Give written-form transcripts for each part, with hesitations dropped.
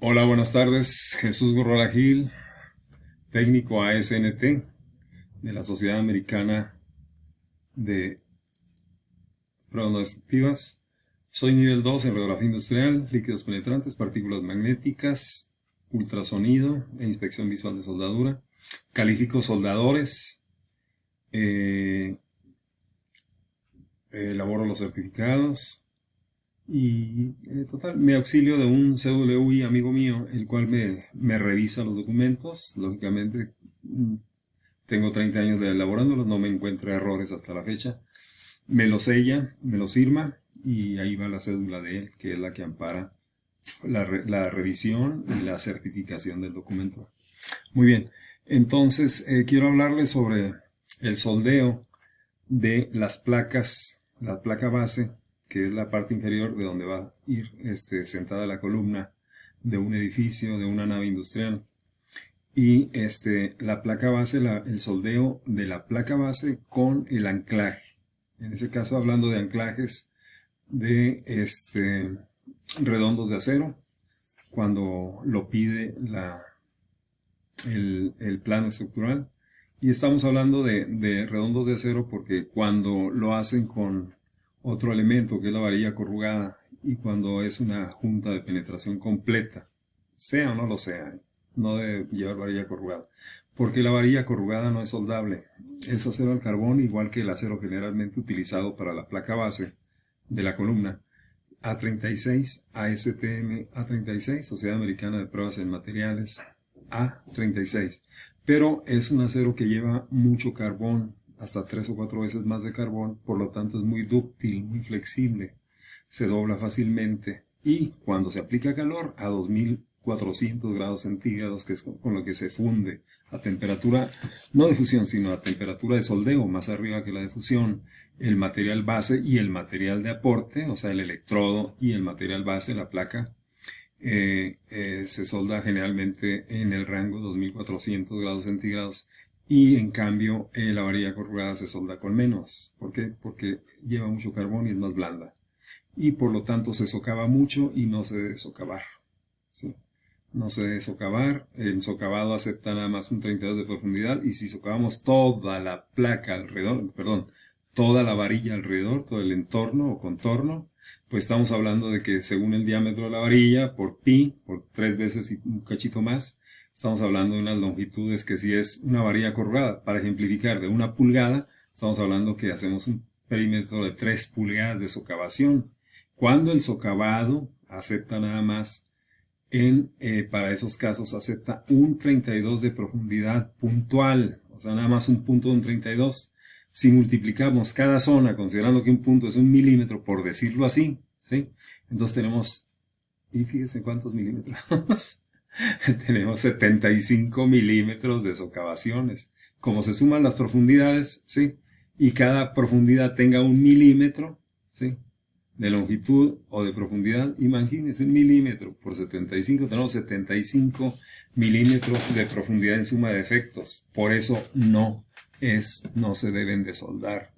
Hola, buenas tardes. Jesús Gorrola Gil, técnico ASNT de la Sociedad Americana de Pruebas No Destructivas. Soy nivel 2 en radiografía industrial, líquidos penetrantes, partículas magnéticas, ultrasonido e inspección visual de soldadura. Califico soldadores, eh, elaboro los certificados y total, me auxilio de un CWI amigo mío, el cual me revisa los documentos. Lógicamente, tengo 30 años de elaborándolos, no me encuentro errores hasta la fecha. Me lo sella, me lo firma y ahí va la cédula de él, que es la que ampara la revisión y la certificación del documento. Muy bien, entonces quiero hablarles sobre el soldeo de las placas, la placa base, que es la parte inferior de donde va a ir sentada la columna de un edificio, de una nave industrial. Y la placa base, el soldeo de la placa base con el anclaje. En ese caso, hablando de anclajes de redondos de acero, cuando lo pide el plano estructural. Y estamos hablando de redondos de acero porque cuando lo hacen con otro elemento, que es la varilla corrugada, y cuando es una junta de penetración completa, sea o no lo sea, no debe llevar varilla corrugada, porque la varilla corrugada no es soldable, es acero al carbón, igual que el acero generalmente utilizado para la placa base de la columna, A36, ASTM A36, Sociedad Americana de Pruebas en Materiales, A36. Pero es un acero que lleva mucho carbón, hasta 3 o 4 veces más de carbón, por lo tanto es muy dúctil, muy flexible, se dobla fácilmente y cuando se aplica calor a 2400 grados centígrados, que es con lo que se funde a temperatura, no de fusión, sino a temperatura de soldeo, más arriba que la de fusión, el material base y el material de aporte, o sea, el electrodo y el material base, la placa, se solda generalmente en el rango de 2400 grados centígrados y en cambio la varilla corrugada se solda con menos. ¿Por qué? Porque lleva mucho carbón y es más blanda. Y por lo tanto se socava mucho y no se debe socavar. ¿Sí? No se debe socavar. El socavado acepta nada más un 32 de profundidad y si socavamos toda la placa alrededor, perdón, toda la varilla alrededor, todo el entorno o contorno, pues estamos hablando de que según el diámetro de la varilla, por pi, por 3 veces y un cachito más, estamos hablando de unas longitudes que si es una varilla corrugada, para ejemplificar, de 1 pulgada, estamos hablando que hacemos un perímetro de 3 pulgadas de socavación. Cuando el socavado acepta nada más, para esos casos acepta un 32 de profundidad puntual, o sea, nada más un punto de un 32. Si multiplicamos cada zona, considerando que un punto es 1 milímetro, por decirlo así, ¿sí? Entonces tenemos, y fíjense cuántos milímetros, tenemos 75 milímetros de socavaciones. Como se suman las profundidades, ¿sí? Y cada profundidad tenga 1 milímetro, ¿sí? De longitud o de profundidad, imagínense 1 milímetro por 75, tenemos 75 milímetros de profundidad en suma de efectos. Por eso no se deben de soldar.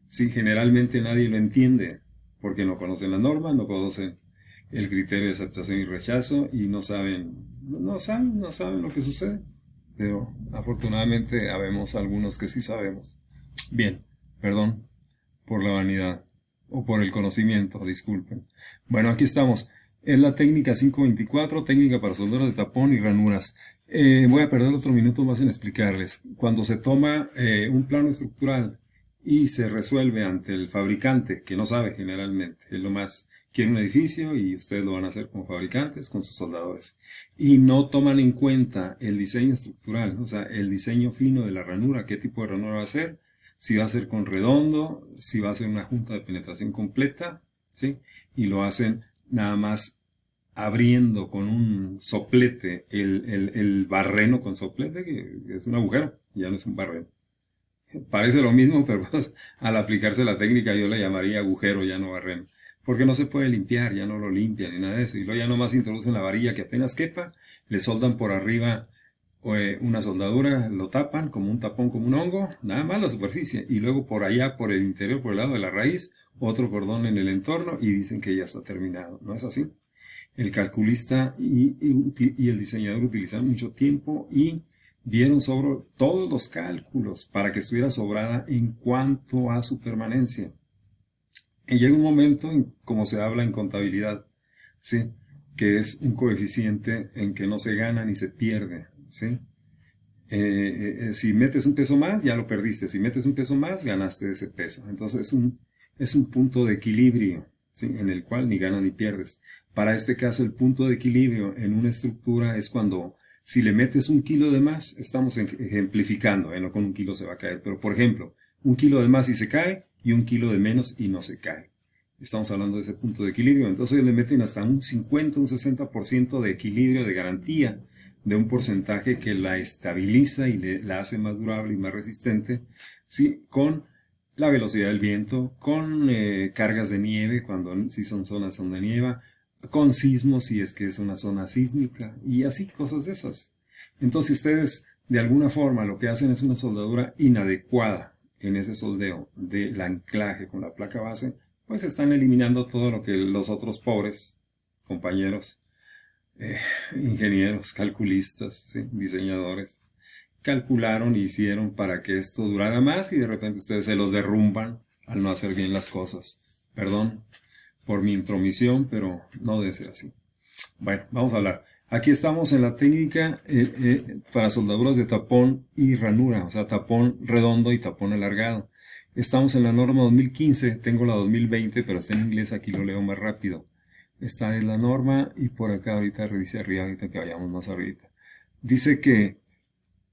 Sí, generalmente nadie lo entiende, porque no conocen la norma, no conocen el criterio de aceptación y rechazo, y no saben lo que sucede. Pero afortunadamente habemos algunos que sí sabemos. Bien, perdón por la vanidad, o por el conocimiento, disculpen. Bueno, aquí estamos. Es la técnica 524, técnica para soldados de tapón y ranuras. Voy a perder otro minuto más en explicarles. Cuando se toma un plano estructural y se resuelve ante el fabricante, que no sabe generalmente, es lo más, quiere un edificio y ustedes lo van a hacer como fabricantes, con sus soldadores. Y no toman en cuenta el diseño estructural, o sea, el diseño fino de la ranura, qué tipo de ranura va a ser, si va a ser con redondo, si va a ser una junta de penetración completa, ¿sí? Y lo hacen nada más abriendo con un soplete, el barreno con soplete, que es un agujero, ya no es un barreno. Parece lo mismo, pero pues, al aplicarse la técnica yo le llamaría agujero, ya no barreno. Porque no se puede limpiar, ya no lo limpian ni nada de eso. Y luego ya nomás introducen la varilla que apenas quepa, le soldan por arriba una soldadura, lo tapan como un tapón, como un hongo, nada más la superficie, y luego por allá, por el interior, por el lado de la raíz, otro cordón en el entorno y dicen que ya está terminado. ¿No es así? El calculista y el diseñador utilizaron mucho tiempo y vieron sobre todos los cálculos para que estuviera sobrada en cuanto a su permanencia. Y llega un momento, como se habla en contabilidad, ¿sí?, que es un coeficiente en que no se gana ni se pierde, ¿sí? Si metes un peso más, ya lo perdiste. Si metes un peso más, ganaste ese peso. Entonces es un punto de equilibrio, ¿sí?, en el cual ni ganas ni pierdes. Para este caso, el punto de equilibrio en una estructura es cuando, si le metes un kilo de más, estamos ejemplificando, no con un kilo se va a caer, pero por ejemplo, un kilo de más y se cae, y un kilo de menos y no se cae. Estamos hablando de ese punto de equilibrio. Entonces le meten hasta un 50, un 60% de equilibrio, de garantía, de un porcentaje que la estabiliza y la hace más durable y más resistente, ¿sí?, con la velocidad del viento, con cargas de nieve, si son zonas donde nieva, con sismos si es que es una zona sísmica, y así, cosas de esas. Entonces ustedes, de alguna forma, lo que hacen es una soldadura inadecuada en ese soldeo del anclaje con la placa base, pues están eliminando todo lo que los otros pobres compañeros, ingenieros, calculistas, ¿sí?, diseñadores, calcularon y hicieron para que esto durara más, y de repente ustedes se los derrumban al no hacer bien las cosas. Perdón por mi intromisión, pero no debe ser así. Bueno, vamos a hablar. Aquí estamos en la técnica para soldaduras de tapón y ranura, o sea, tapón redondo y tapón alargado. Estamos en la norma 2015, tengo la 2020, pero está en inglés, aquí lo leo más rápido. Esta es la norma, y por acá ahorita dice arriba, ahorita que vayamos más arriba. Dice que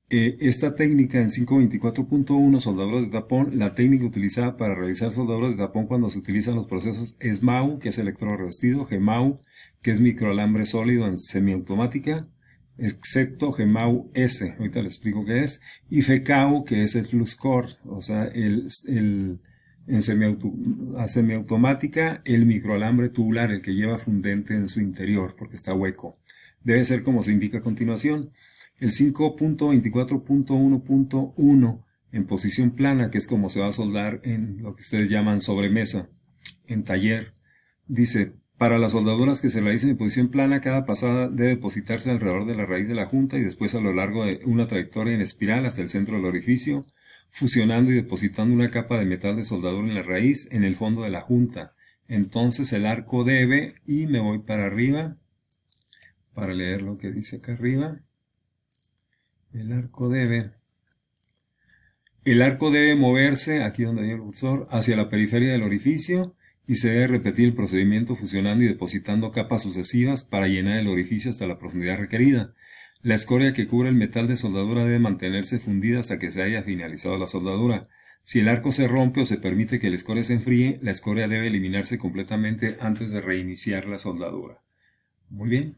esta técnica en 524.1, soldaduras de tapón, la técnica utilizada para realizar soldaduras de tapón cuando se utilizan los procesos es MAU, que es electrodo revestido, GMAU, que es microalambre sólido en semiautomática, excepto GMAU S, ahorita les explico qué es, y FECAU, que es el flux core, o sea, en semiautomática, el microalambre tubular, el que lleva fundente en su interior, porque está hueco. Debe ser como se indica a continuación. El 5.24.1.1 en posición plana, que es como se va a soldar en lo que ustedes llaman sobremesa, en taller, dice: para las soldaduras que se realicen en posición plana, cada pasada debe depositarse alrededor de la raíz de la junta y después a lo largo de una trayectoria en espiral hasta el centro del orificio, fusionando y depositando una capa de metal de soldadura en la raíz en el fondo de la junta. Entonces el arco debe, y me voy para arriba para leer lo que dice acá arriba. El arco debe moverse, aquí donde hay el cursor, hacia la periferia del orificio, y se debe repetir el procedimiento fusionando y depositando capas sucesivas para llenar el orificio hasta la profundidad requerida. La escoria que cubre el metal de soldadura debe mantenerse fundida hasta que se haya finalizado la soldadura. Si el arco se rompe o se permite que la escoria se enfríe, la escoria debe eliminarse completamente antes de reiniciar la soldadura. Muy bien.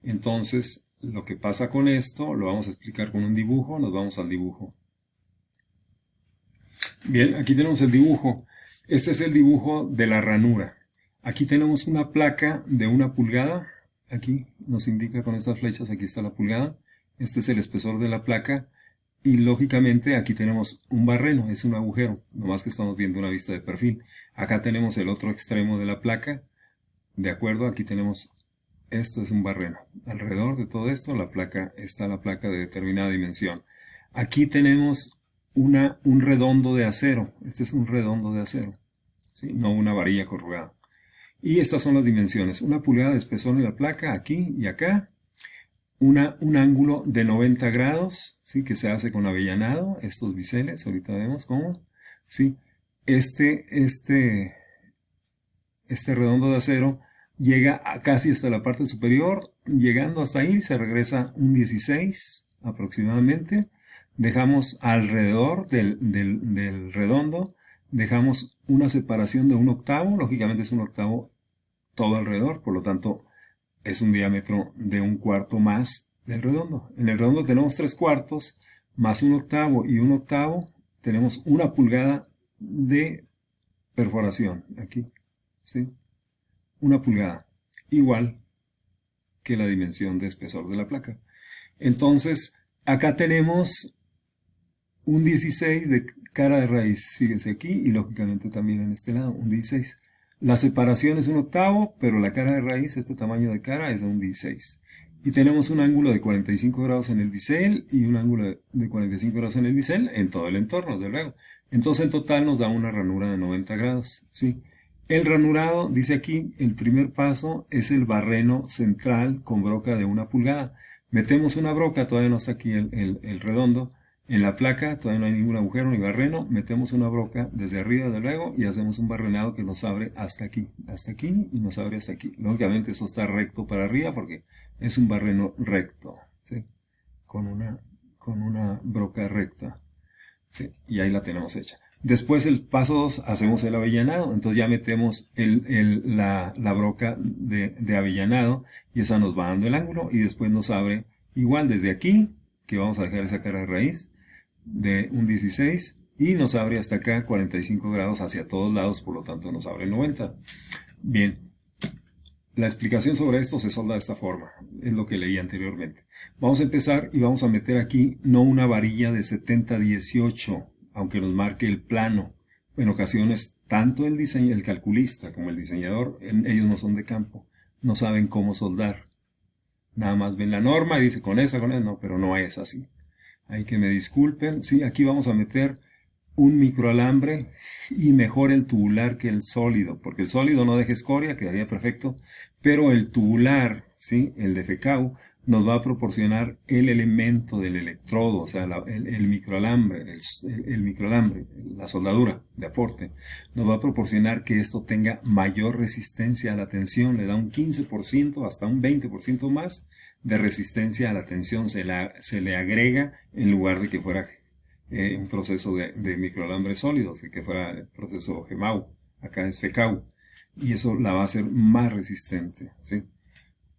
Entonces, lo que pasa con esto lo vamos a explicar con un dibujo. Nos vamos al dibujo. Bien, aquí tenemos el dibujo. Este es el dibujo de la ranura. Aquí tenemos una placa de 1 pulgada. Aquí nos indica con estas flechas, aquí está la pulgada. Este es el espesor de la placa. Y lógicamente aquí tenemos un barreno, es un agujero, nomás que estamos viendo una vista de perfil. Acá tenemos el otro extremo de la placa. De acuerdo, aquí tenemos, esto es un barreno. Alrededor de todo esto está la placa de determinada dimensión. Aquí tenemos un redondo de acero. Este es un redondo de acero, ¿sí?, no una varilla corrugada. Y estas son las dimensiones: 1 pulgada de espesor en la placa, aquí y acá. Un ángulo de 90 grados, ¿sí?, que se hace con avellanado, estos biseles, ahorita vemos cómo, ¿sí? Este redondo de acero llega casi hasta la parte superior, llegando hasta ahí se regresa un 16 aproximadamente. Dejamos alrededor del redondo, dejamos una separación de 1/8, lógicamente es 1/8 todo alrededor, por lo tanto es un diámetro de 1/4 más del redondo. En el redondo tenemos 3/4 más 1/8 y 1/8, tenemos 1 pulgada de perforación aquí, ¿sí? 1 pulgada, igual que la dimensión de espesor de la placa. Entonces, acá tenemos un 16 de cara de raíz, fíjense aquí, y lógicamente también en este lado, un 16. La separación es 1/8, pero la cara de raíz, este tamaño de cara, es de un 16. Y tenemos un ángulo de 45 grados en el bisel y un ángulo de 45 grados en el bisel en todo el entorno, desde luego. Entonces en total nos da una ranura de 90 grados. ¿Sí? El ranurado, dice aquí, el primer paso es el barreno central con broca de 1 pulgada. Metemos una broca, todavía no está aquí el redondo, en la placa, todavía no hay ningún agujero ni barreno, metemos una broca desde arriba de luego y hacemos un barrenado que nos abre hasta aquí y nos abre hasta aquí. Lógicamente eso está recto para arriba porque es un barreno recto, ¿sí? Con una broca recta, ¿sí? Y ahí la tenemos hecha. Después el paso 2 hacemos el avellanado, entonces ya metemos la broca de avellanado y esa nos va dando el ángulo y después nos abre igual desde aquí, que vamos a dejar esa cara de raíz, de un 16 y nos abre hasta acá 45 grados hacia todos lados, por lo tanto nos abre 90. Bien, la explicación sobre esto se solda de esta forma, es lo que leí anteriormente. Vamos a empezar y vamos a meter aquí no una varilla de 70-18, aunque nos marque el plano. En ocasiones, tanto el calculista como el diseñador, ellos no son de campo, no saben cómo soldar. Nada más ven la norma y dice con esa, no, pero no es así. Hay que me disculpen, sí, aquí vamos a meter un microalambre y mejor el tubular que el sólido, porque el sólido no deja escoria, quedaría perfecto, pero el tubular, sí, el de FECAU, nos va a proporcionar el elemento del electrodo, o sea, el microalambre, el microalambre, la soldadura de aporte, nos va a proporcionar que esto tenga mayor resistencia a la tensión, le da un 15%, hasta un 20% más de resistencia a la tensión, se le agrega en lugar de que fuera un proceso de microalambre sólido, que fuera el proceso GEMAU, acá es FECAU, y eso la va a hacer más resistente, ¿sí?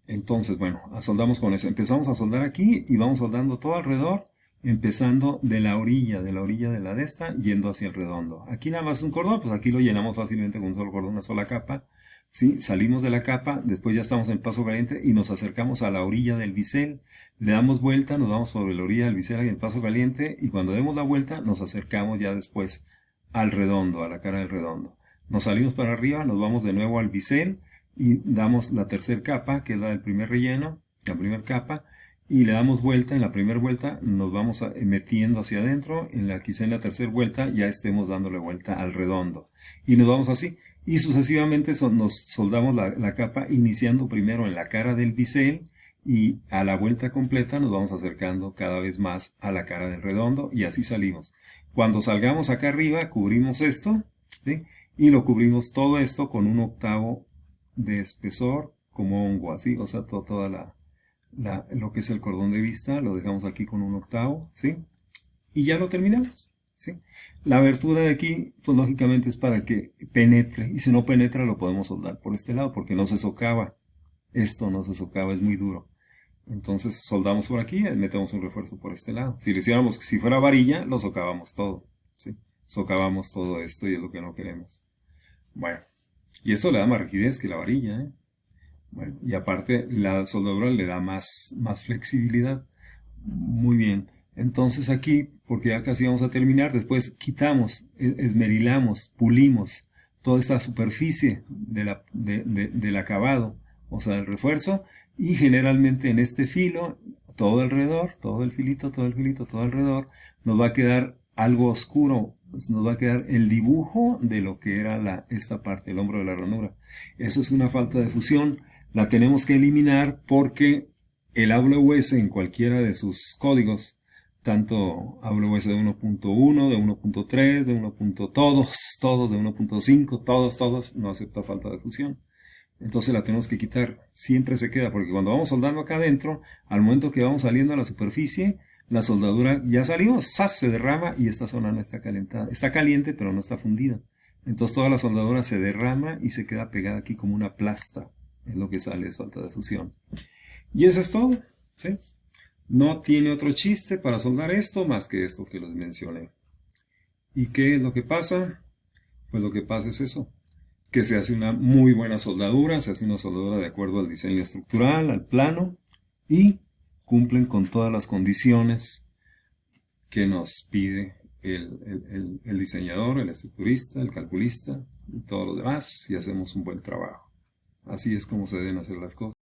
Entonces, bueno, soldamos con eso. Empezamos a soldar aquí y vamos soldando todo alrededor, empezando de la orilla de la de esta, yendo hacia el redondo. Aquí nada más un cordón, pues aquí lo llenamos fácilmente con un solo cordón, una sola capa. ¿Sí? Salimos de la capa, después ya estamos en el paso caliente y nos acercamos a la orilla del bisel. Le damos vuelta, nos vamos sobre la orilla del bisel y el paso caliente y cuando demos la vuelta nos acercamos ya después al redondo, a la cara del redondo. Nos salimos para arriba, nos vamos de nuevo al bisel y damos la tercera capa, que es la del primer relleno, la primera capa, y le damos vuelta. En la primera vuelta nos vamos metiendo hacia adentro, quizá en la tercera vuelta ya estemos dándole vuelta al redondo. Y nos vamos así. Y sucesivamente nos soldamos la capa iniciando primero en la cara del bisel y a la vuelta completa nos vamos acercando cada vez más a la cara del redondo y así salimos. Cuando salgamos acá arriba cubrimos esto, ¿sí? Y lo cubrimos todo esto con 1/8 de espesor como hongo, así, o sea, toda lo que es el cordón de vista lo dejamos aquí con 1/8, ¿sí? Y ya lo terminamos. ¿Sí? La abertura de aquí, pues lógicamente es para que penetre, y si no penetra lo podemos soldar por este lado, porque no se socava. Esto no se socava, es muy duro. Entonces soldamos por aquí, metemos un refuerzo por este lado. Si lo hiciéramos, si fuera varilla, lo socavamos todo. ¿Sí? Socavamos todo esto y es lo que no queremos. Bueno, y esto le da más rigidez que la varilla, ¿eh? Bueno, y aparte la soldadura le da más flexibilidad. Muy bien. Entonces aquí, porque ya casi vamos a terminar, después quitamos, esmerilamos, pulimos toda esta superficie del acabado, o sea, del refuerzo, y generalmente en este filo, todo alrededor, todo el filito, todo alrededor, nos va a quedar algo oscuro, nos va a quedar el dibujo de lo que era esta parte, el hombro de la ranura. Eso es una falta de fusión, la tenemos que eliminar porque el AWS en cualquiera de sus códigos, tanto AWS de 1.1, de 1.3, de 1. Todos de 1.5, todos, no acepta falta de fusión. Entonces la tenemos que quitar, siempre se queda, porque cuando vamos soldando acá adentro, al momento que vamos saliendo a la superficie, la soldadura, ya salimos, ¡zas!, se derrama y esta zona no está calentada. Está caliente, pero no está fundida. Entonces toda la soldadura se derrama y se queda pegada aquí como una plasta. Es lo que sale, es falta de fusión. Y eso es todo, ¿sí? No tiene otro chiste para soldar esto más que esto que les mencioné. ¿Y qué es lo que pasa? Pues lo que pasa es eso, que se hace una muy buena soldadura, se hace una soldadura de acuerdo al diseño estructural, al plano, y cumplen con todas las condiciones que nos pide el diseñador, el estructurista, el calculista, y todos los demás y hacemos un buen trabajo. Así es como se deben hacer las cosas.